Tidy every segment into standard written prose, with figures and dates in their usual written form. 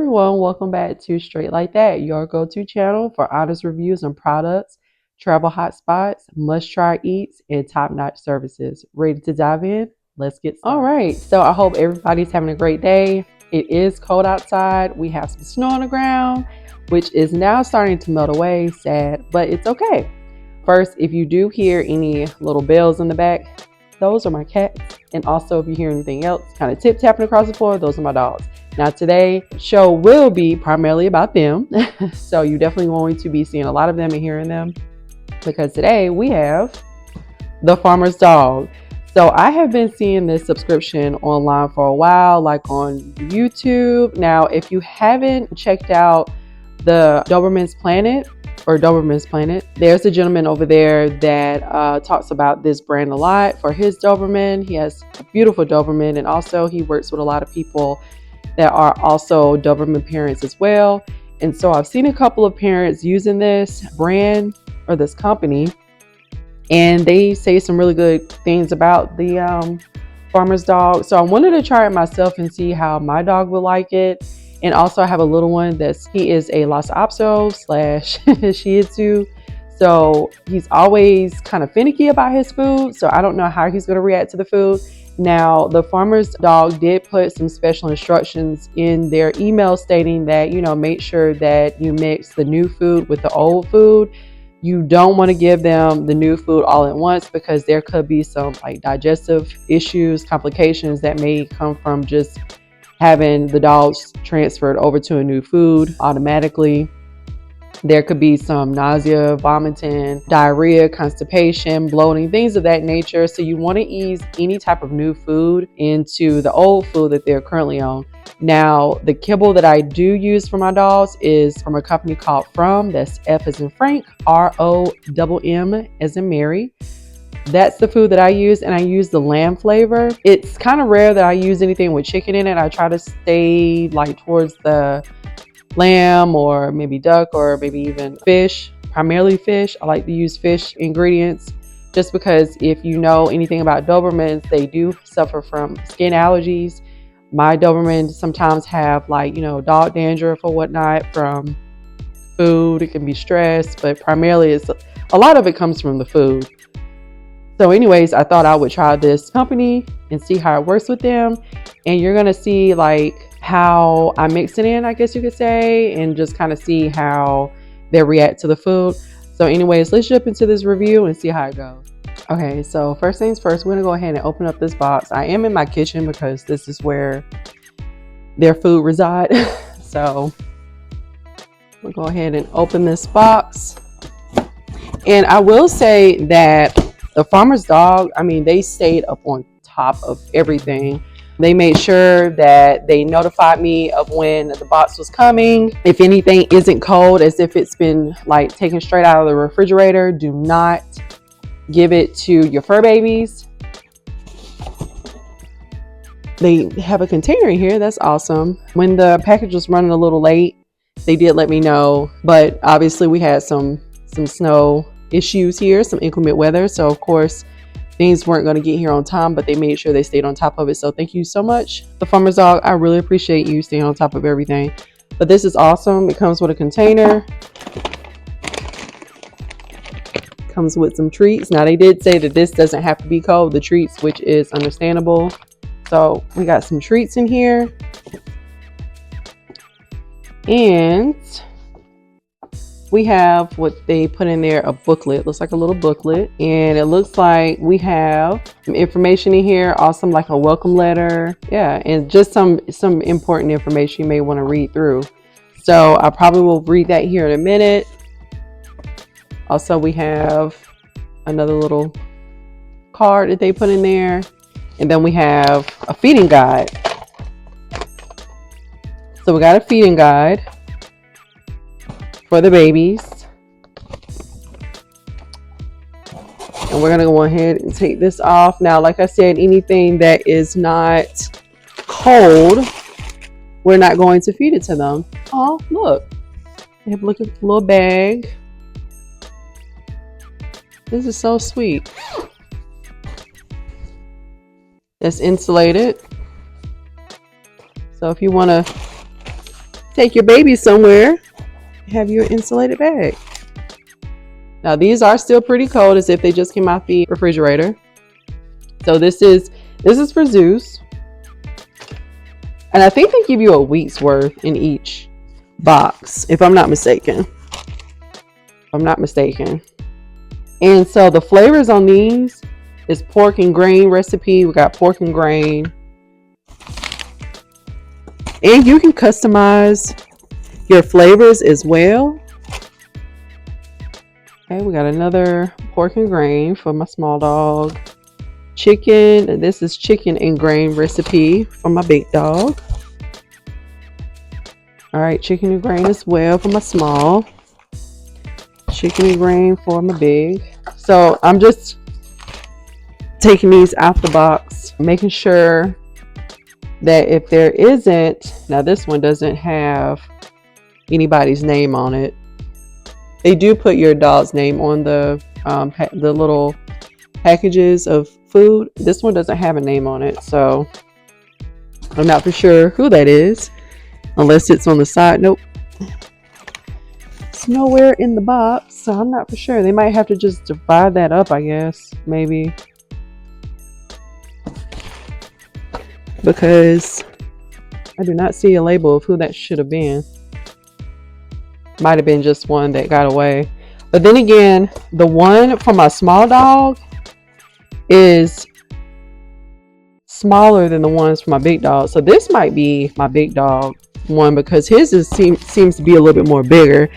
everyone, welcome back to Straight Like That, your go-to channel for honest reviews on products, travel hotspots, must-try eats, and top-notch services. Ready to dive in? Let's get started. All right, so I hope everybody's having a great day. It is cold outside. We have some snow on the ground, which is now starting to melt away. Sad, but it's okay. First, if you do hear any little bells in the back, those are my cats. And also, if you hear anything else kind of tip-tapping across the floor, those are my dogs. Now today's show will be primarily about them. So you're definitely going to be seeing a lot of them and hearing them, because today we have the farmer's dog. So I have been seeing this subscription online for a while, like on YouTube. Now, if you haven't checked out the Doberman's Planet, there's a gentleman over there that talks about this brand a lot for his Doberman. He has a beautiful Doberman, and also he works with a lot of people that are also Doberman parents as well. And so I've seen a couple of parents using this brand or this company, and they say some really good things about the farmer's dog. So I wanted to try it myself and see how my dog would like it. And also I have a little one he is a Lhasa Apso / Shih Tzu. So he's always kind of finicky about his food. So I don't know how he's going to react to the food. Now, the farmer's dog did put some special instructions in their email stating that, make sure that you mix the new food with the old food. You don't want to give them the new food all at once, because there could be some digestive issues, complications that may come from just having the dogs transferred over to a new food automatically. There could be some nausea, vomiting, diarrhea, constipation, bloating, things of that nature. So you want to ease any type of new food into the old food that they're currently on. Now, the kibble that I do use for my dogs is from a company called From. That's F as in Frank, ROMM as in Mary. That's the food that I use, and I use the lamb flavor. It's kind of rare that I use anything with chicken in it. I try to stay towards the lamb or maybe duck or maybe even fish, primarily fish. I like to use fish ingredients just because if you know anything about Dobermans, they do suffer from skin allergies. My Dobermans sometimes have dog dandruff or whatnot from food. It can be stress, but primarily a lot of it comes from the food. So anyways, I thought I would try this company and see how it works with them. And you're going to see how I mix it in, I guess you could say, and just kind of see how they react to the food. So anyways, let's jump into this review and see how it goes. Okay, so first things first, we're going to go ahead and open up this box. I am in my kitchen because this is where their food resides. So we'll go ahead and open this box. And I will say that the farmer's dog, they stayed up on top of everything. They made sure that they notified me of when the box was coming. If anything isn't cold, as if it's been taken straight out of the refrigerator, do not give it to your fur babies. They have a container in here. That's awesome. When the package was running a little late, they did let me know, but obviously we had some snow issues here, some inclement weather. So of course, things weren't going to get here on time, but they made sure they stayed on top of it. So thank you so much, the farmer's dog. I really appreciate you staying on top of everything. But this is awesome. It comes with a container. Comes with some treats. Now, they did say that this doesn't have to be cold, the treats, which is understandable. So we got some treats in here. And we have what they put in there, a booklet. Looks like a little booklet. And it looks like we have some information in here, also a welcome letter. Yeah, and just some important information you may want to read through. So I probably will read that here in a minute. Also, we have another little card that they put in there. And then we have a feeding guide. So we got a feeding guide for the babies. And we're going to go ahead and take this off. Now, like I said, anything that is not cold, we're not going to feed it to them. Oh, look. They have a little bag. This is so sweet. It's insulated. So if you want to take your baby somewhere, have your insulated bag. Now these are still pretty cold, as if they just came out the refrigerator. So this is for Zeus. And I think they give you a week's worth in each box, if I'm not mistaken. And so the flavors on these is pork and grain recipe. We got pork and grain. And you can customize your flavors as well. Okay, we got another pork and grain for my small dog. Chicken, this is chicken and grain recipe for my big dog. All right, chicken and grain as well for my small. Chicken and grain for my big. So I'm just taking these out the box, making sure that if there isn't, now this one doesn't have anybody's name on it. They do put your dog's name on the little packages of food. This one doesn't have a name on it, so I'm not for sure who that is, unless it's on the side. Nope, it's nowhere in the box, so I'm not for sure. They might have to just divide that up, I guess, maybe, because I do not see a label of who that should have been. Might have been just one that got away. But then again, the one for my small dog is smaller than the ones for my big dog. So this might be my big dog one, because his seems to be a little bit more bigger.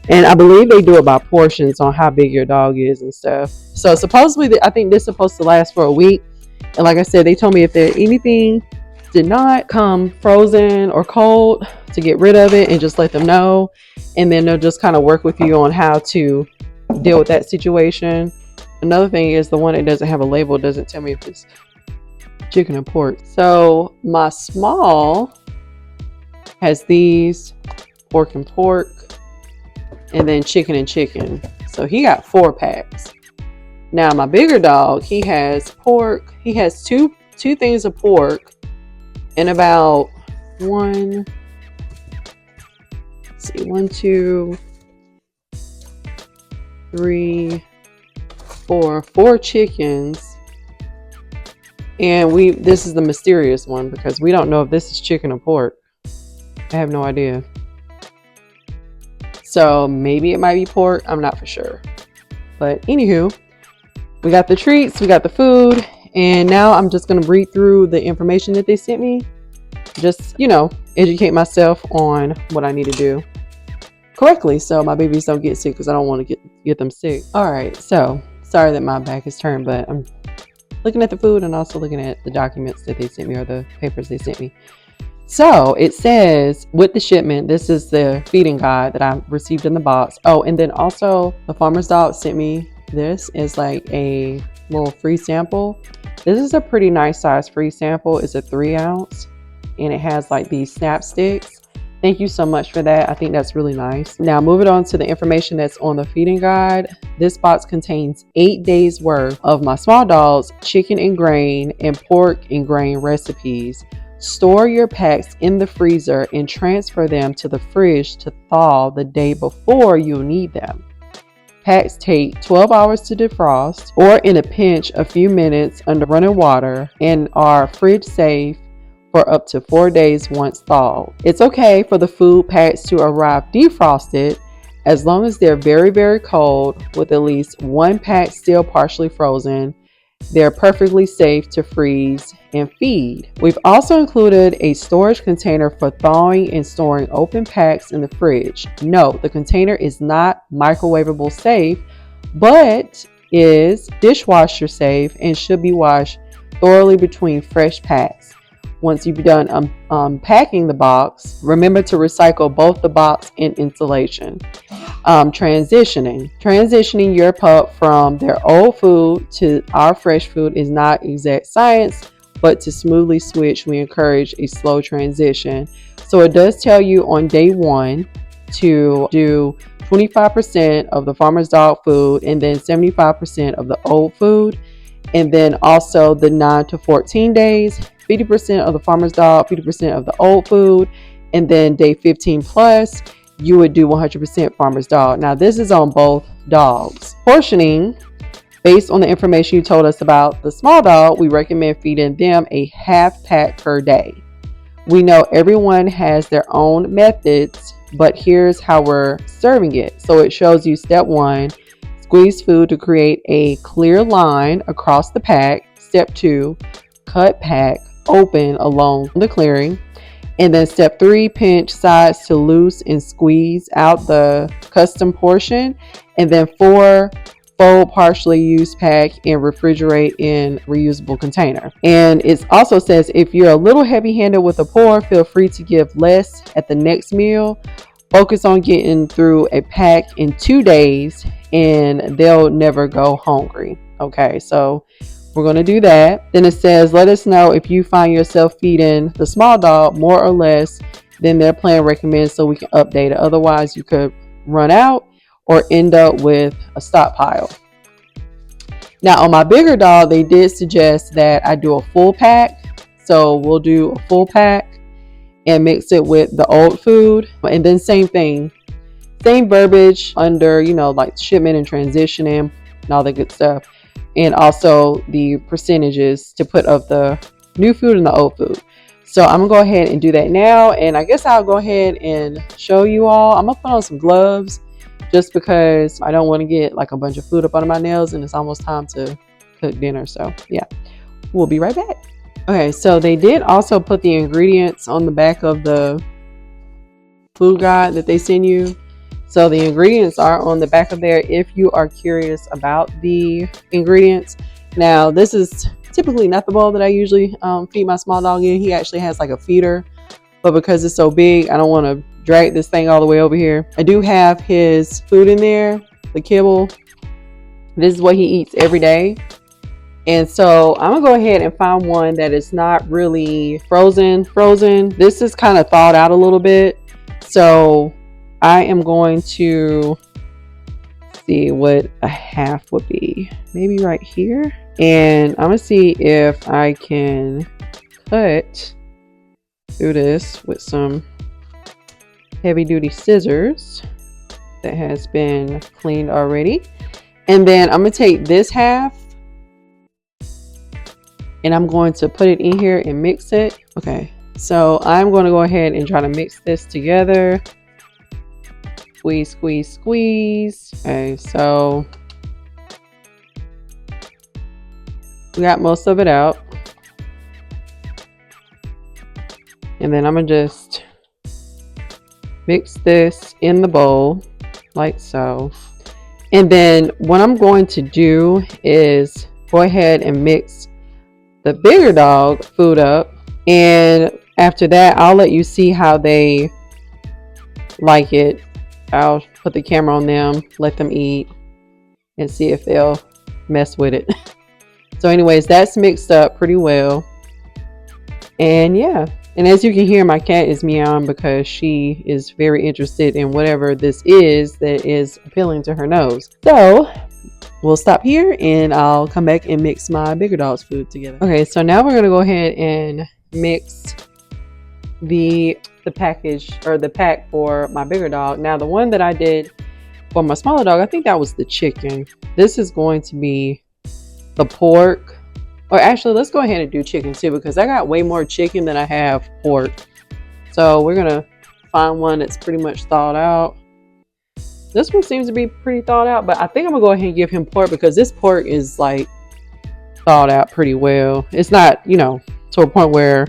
And I believe they do it by portions on how big your dog is and stuff. So supposedly, I think this is supposed to last for a week. And like I said, they told me if there anything did not come frozen or cold, to get rid of it and just let them know. And then they'll just kind of work with you on how to deal with that situation. Another thing is the one that doesn't have a label doesn't tell me if it's chicken or pork. So my small has these pork and pork, and then chicken and chicken. So he got 4 packs. Now my bigger dog, he has pork. He has two things of pork and about 1, 2, 3, 4 chickens. And this is the mysterious one, because we don't know if this is chicken or pork. I have no idea. So maybe it might be pork. I'm not for sure. But anywho, we got the treats, we got the food, and now I'm just going to read through the information that they sent me. Just, educate myself on what I need to do correctly so my babies don't get sick, because I don't want to get them sick. All right, so sorry that my back is turned, but I'm looking at the food and also looking at the documents that they sent me, or the papers they sent me. So it says, with the shipment, this is the feeding guide that I received in the box. Oh, and then also the farmer's dog sent me this is like a little free sample. This is a pretty nice size free sample. It's a 3 ounce, and it has like these snap sticks. Thank you so much for that. I think that's really nice. Now moving on to the information that's on the feeding guide. This box contains 8 days worth of my small dog's chicken and grain and pork and grain recipes. Store your packs in the freezer and transfer them to the fridge to thaw the day before you'll need them. Packs take 12 hours to defrost, or in a pinch a few minutes under running water, and are fridge safe for up to 4 days once thawed. It's okay for the food packs to arrive defrosted as long as they're very, very cold, with at least 1 pack still partially frozen. They're perfectly safe to freeze and feed. We've also included a storage container for thawing and storing open packs in the fridge. Note, the container is not microwavable safe, but is dishwasher safe and should be washed thoroughly between fresh packs. Once you've done unpacking the box, remember to recycle both the box and insulation. Transitioning your pup from their old food to our fresh food is not exact science, but to smoothly switch, we encourage a slow transition. So it does tell you on day 1 to do 25% of the farmer's dog food, and then 75% of the old food. And then also the 9 to 14 days, 50% of the farmer's dog, 50% of the old food, And then day 15 plus, you would do 100% farmer's dog. Now this is on both dogs. Portioning, based on the information you told us about the small dog, we recommend feeding them a half pack per day. We know everyone has their own methods, but here's how we're serving it. So it shows you step 1, squeeze food to create a clear line across the pack. Step 2, cut pack open along the clearing. And then step 3, pinch sides to loose and squeeze out the custom portion. And then 4, fold partially used pack and refrigerate in reusable container. And it also says if you're a little heavy-handed with a pour, feel free to give less at the next meal. Focus on getting through a pack in 2 days and they'll never go hungry. Okay, so we're going to do that. Then it says, let us know if you find yourself feeding the small dog more or less than their plan recommends so we can update it. Otherwise, you could run out or end up with a stockpile. Now, on my bigger dog, they did suggest that I do a full pack. So we'll do a full pack and mix it with the old food. And then same thing, same verbiage under, like shipment and transitioning and all that good stuff. And also the percentages to put of the new food and the old food. So I'm gonna go ahead and do that now. And I guess I'll go ahead and show you all. I'm gonna put on some gloves just because I don't want to get like a bunch of food up under my nails and it's almost time to cook dinner. So yeah, we'll be right back. Okay, so they did also put the ingredients on the back of the food guide that they send you. So the ingredients are on the back of there if you are curious about the ingredients. Now, this is typically not the bowl that I usually feed my small dog in. He actually has like a feeder, but because it's so big, I don't want to drag this thing all the way over here. I do have his food in there, the kibble. This is what he eats every day. And so I'm gonna go ahead and find one that is not really frozen. This is kind of thawed out a little bit. So I am going to see what a half would be. Maybe right here. And I'm gonna see if I can cut through this with some heavy duty scissors that has been cleaned already. And then I'm gonna take this half and I'm going to put it in here and mix it. Okay, so I'm going to go ahead and try to mix this together. Squeeze, squeeze, squeeze. Okay, so we got most of it out. And then I'm gonna just mix this in the bowl like so. And then what I'm going to do is go ahead and mix the bigger dog food up, and after that I'll let you see how they like it. I'll put the camera on them, let them eat, and see if they'll mess with it. So anyways, that's mixed up pretty well. And yeah, and as you can hear, my cat is meowing because she is very interested in whatever this is that is appealing to her nose. So we'll stop here and I'll come back and mix my bigger dog's food together. Okay, so now we're gonna go ahead and mix the package or the pack for my bigger dog. Now the one that I did for my smaller dog, I think that was the chicken. This is going to be the pork. Or actually, let's go ahead and do chicken too, because I got way more chicken than I have pork. So we're gonna find one that's pretty much thawed out. This one seems to be pretty thawed out, but I think I'm gonna go ahead and give him pork because this pork is like thawed out pretty well. It's not, to a point where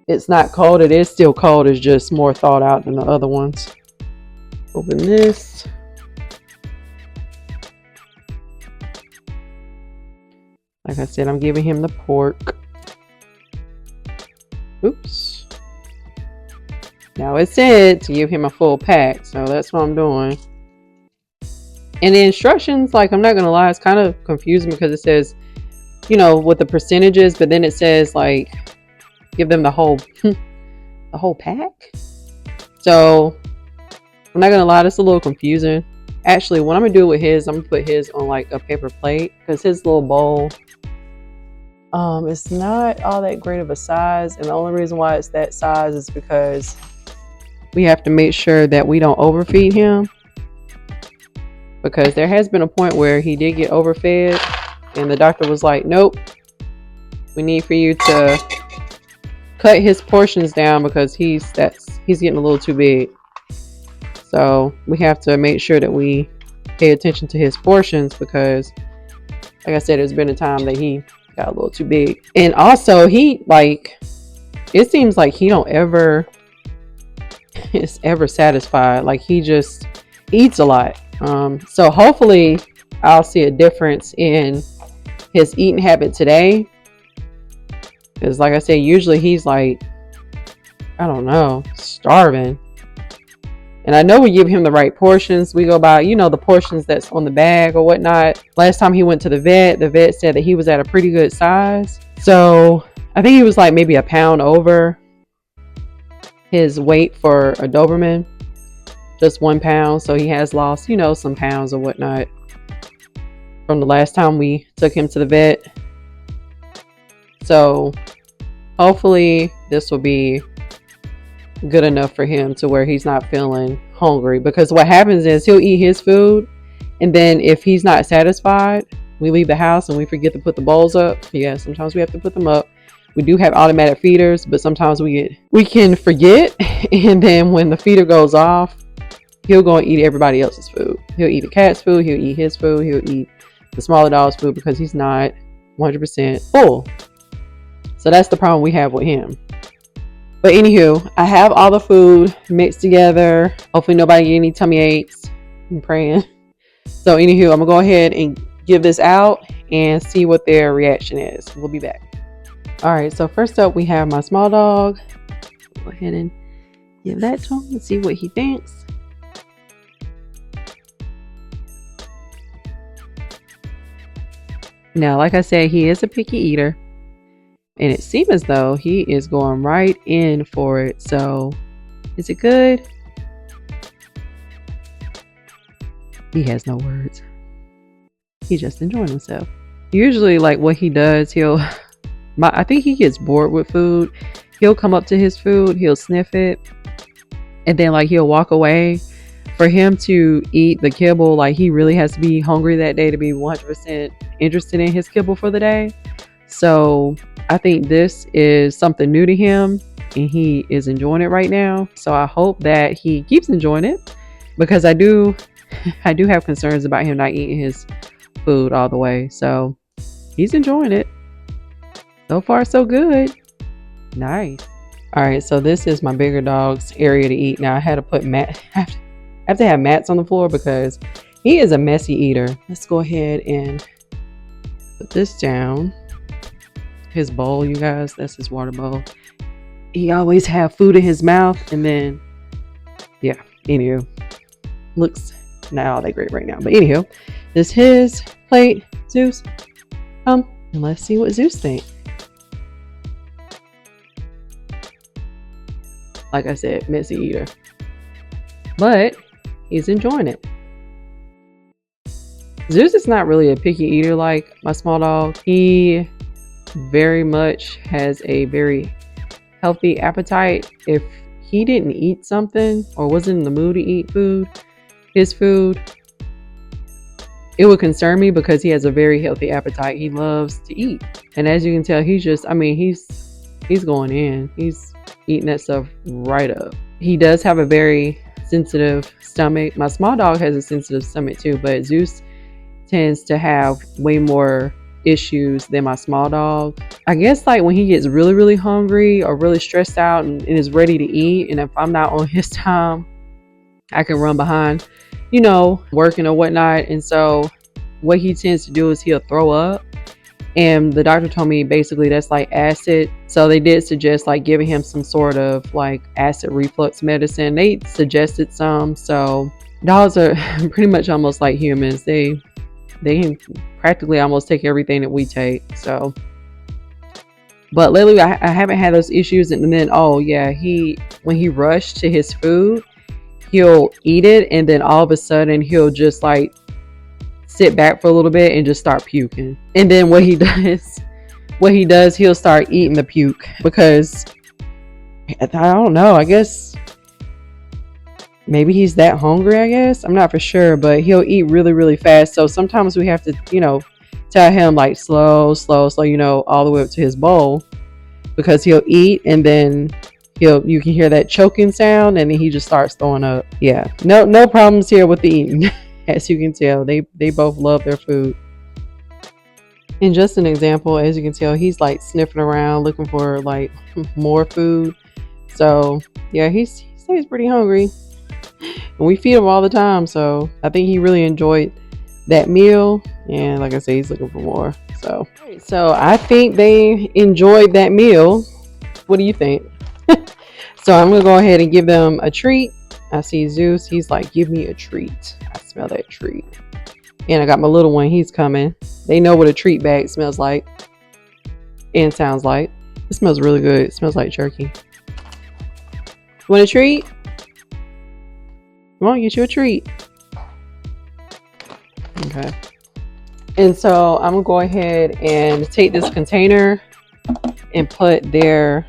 it's not cold. It is still cold. It's just more thawed out than the other ones. Open this. Like I said, I'm giving him the pork. Oops. Now it said to give him a full pack, so that's what I'm doing. And the instructions, like, I'm not gonna lie, it's kind of confusing because it says, with the percentages, but then it says like give them the whole the whole pack. So I'm not gonna lie, it's a little confusing. Actually, what I'm gonna do with his, I'm gonna put his on like a paper plate because his little bowl It's not all that great of a size, and the only reason why it's that size is because we have to make sure that we don't overfeed him, because there has been a point where he did get overfed and the doctor was like, nope, we need for you to cut his portions down because he's getting a little too big. So we have to make sure that we pay attention to his portions, because like I said, there's been a time that he got a little too big. And also it seems like he don't ever is ever satisfied. Like he just eats a lot. So hopefully I'll see a difference in his eating habit today. Because like I said, usually he's like, I don't know, starving. And I know we give him the right portions. We go by, the portions that's on the bag or whatnot. Last time he went to the vet said that he was at a pretty good size. So I think he was like maybe a pound over his weight for a Doberman. Just 1 pound. So he has lost, some pounds or whatnot from the last time we took him to the vet. So hopefully this will be good enough for him to where he's not feeling hungry, because what happens is he'll eat his food, and then if he's not satisfied, we leave the house and we forget to put the bowls up. Yeah, sometimes we have to put them up. We do have automatic feeders, but sometimes we can forget, and then when the feeder goes off, he'll go and eat everybody else's food. He'll eat the cat's food, he'll eat his food, he'll eat the smaller dog's food, because he's not 100% full. So that's the problem we have with him. But anywho, I have all the food mixed together. Hopefully nobody get any tummy aches. I'm praying. So anywho, I'm gonna go ahead and give this out and see what their reaction is. We'll be back. All right, so first up we have my small dog. Go ahead and give that to him and see what he thinks. Now, like I said, he is a picky eater. And it seems as though he is going right in for it. So, is it good? He has no words. He's just enjoying himself. Usually, like what he does, I think he gets bored with food. He'll come up to his food, he'll sniff it, and then like he'll walk away. For him to eat the kibble, like he really has to be hungry that day to be 100% interested in his kibble for the day. So I think this is something new to him, and he is enjoying it right now. So I hope that he keeps enjoying it, because I do have concerns about him not eating his food all the way. So he's enjoying it. So far, so good. Nice. All right, so this is my bigger dog's area to eat. Now I had to put I have to have mats on the floor because he is a messy eater. Let's go ahead and put this down. His bowl, you guys, that's his water bowl. He always have food in his mouth, and then yeah, anywho, looks not all that great right now, but anywho, this is his plate. Zeus, and let's see what Zeus thinks. Like I said, messy eater, but he's enjoying it. Zeus is not really a picky eater like my small dog. He very much has a very healthy appetite. If he didn't eat something or wasn't in the mood to eat his food, it would concern me, because he has a very healthy appetite. He loves to eat, and as you can tell, he's going in. He's eating that stuff right up. He does have a very sensitive stomach. My small dog has a sensitive stomach too, but Zeus tends to have way more issues than my small dog. I guess like when he gets really, really hungry or really stressed out and is ready to eat, and if I'm not on his time, I can run behind, working or whatnot. And so what he tends to do is he'll throw up. And the doctor told me basically that's like acid. So they did suggest like giving him some sort of like acid reflux medicine. They suggested some. So dogs are pretty much almost like humans. They can practically almost take everything that we take. So, but lately I haven't had those issues. And then, when he rushed to his food, he'll eat it, and then all of a sudden he'll just like sit back for a little bit and just start puking. And then what he does what he does, he'll start eating the puke because I don't know. I guess maybe he's that hungry. I guess I'm not for sure, but he'll eat really, really fast. So sometimes we have to, tell him like slow, slow, slow, all the way up to his bowl because he'll eat and then you can hear that choking sound and then he just starts throwing up. Yeah, no problems here with the eating. As you can tell, they both love their food. And just an example, as you can tell, he's like sniffing around looking for like more food. So yeah, he stays pretty hungry and we feed him all the time. So I think he really enjoyed that meal, and like I say, he's looking for more. So I think they enjoyed that meal. What do you think? So I'm gonna go ahead and give them a treat. I see Zeus, he's like, give me a treat. I smell that treat. And I got my little one, he's coming. They know what a treat bag smells like and sounds like. It smells really good. It smells like jerky. Want a treat? Come on, get you a treat. Okay. And so I'm gonna go ahead and take this container and put the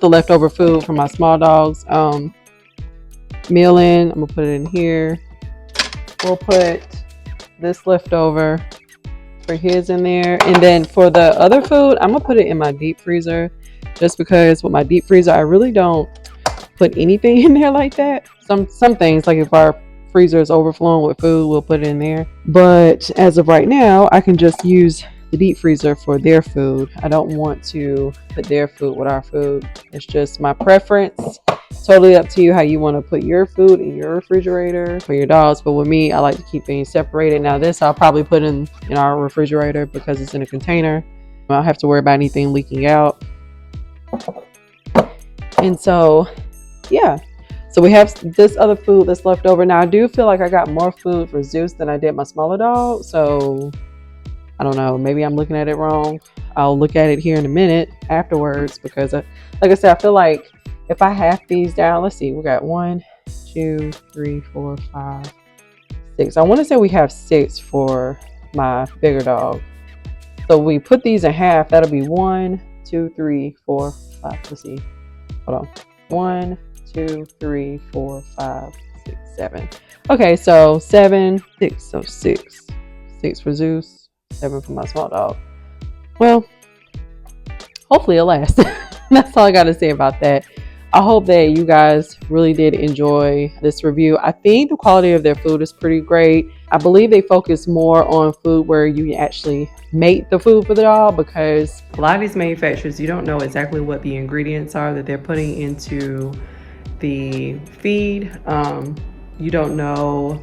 leftover food from my small dog's meal in. I'm gonna put it in here. We'll put this leftover for his in there, and then for the other food, I'm gonna put it in my deep freezer, just because with my deep freezer, I really don't put anything in there like that. Some things, like if our freezer is overflowing with food, we'll put it in there. But as of right now, I can just use the deep freezer for their food. I don't want to put their food with our food. It's just my preference. Totally up to you how you want to put your food in your refrigerator for your dogs. But with me, I like to keep things separated. Now this I'll probably put in our refrigerator because it's in a container. I don't have to worry about anything leaking out. And so, yeah. So we have this other food that's left over. Now I do feel like I got more food for Zeus than I did my smaller dog. So I don't know. Maybe I'm looking at it wrong. I'll look at it here in a minute afterwards because, like I said, I feel like if I half these down, let's see, we got 1, 2, 3, 4, 5, 6. I want to say we have 6 for my bigger dog. So we put these in half. That'll be 1, 2, 3, 4, 5. Let's see. Hold on. 1, 2, 3, 4, 5, 6, 7. Okay, so 7, 6. So 6. 6 for Zeus, 7 for my small dog. Well, hopefully it'll last. That's all I got to say about that. I hope that you guys really did enjoy this review. I think the quality of their food is pretty great. I believe they focus more on food where you actually make the food for the dog, because a lot of these manufacturers, you don't know exactly what the ingredients are that they're putting into the feed. You don't know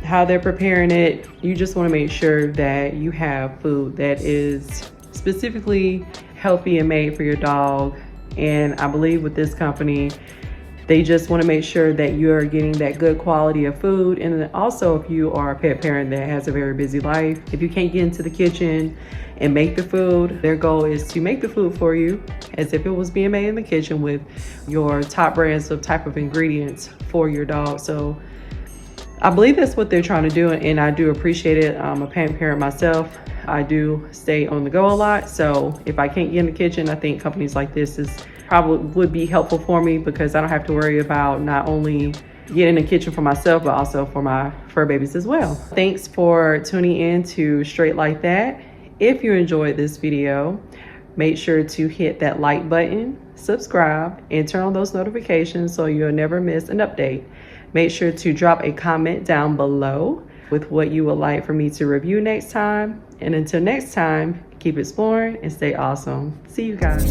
how they're preparing it. You just want to make sure that you have food that is specifically healthy and made for your dog. And I believe with this company, they just want to make sure that you're getting that good quality of food. And then also, if you are a pet parent that has a very busy life, if you can't get into the kitchen and make the food, their goal is to make the food for you as if it was being made in the kitchen with your top brands of type of ingredients for your dog. So I believe that's what they're trying to do, and I do appreciate it. I'm a pet parent myself. I do stay on the go a lot, so if I can't get in the kitchen, I think companies like this would be helpful for me, because I don't have to worry about not only getting in the kitchen for myself, but also for my fur babies as well. Thanks for tuning in to Straight Like That. If you enjoyed this video, make sure to hit that like button, subscribe, and turn on those notifications so you'll never miss an update. Make sure to drop a comment down below with what you would like for me to review next time. And until next time, keep exploring and stay awesome. See you guys.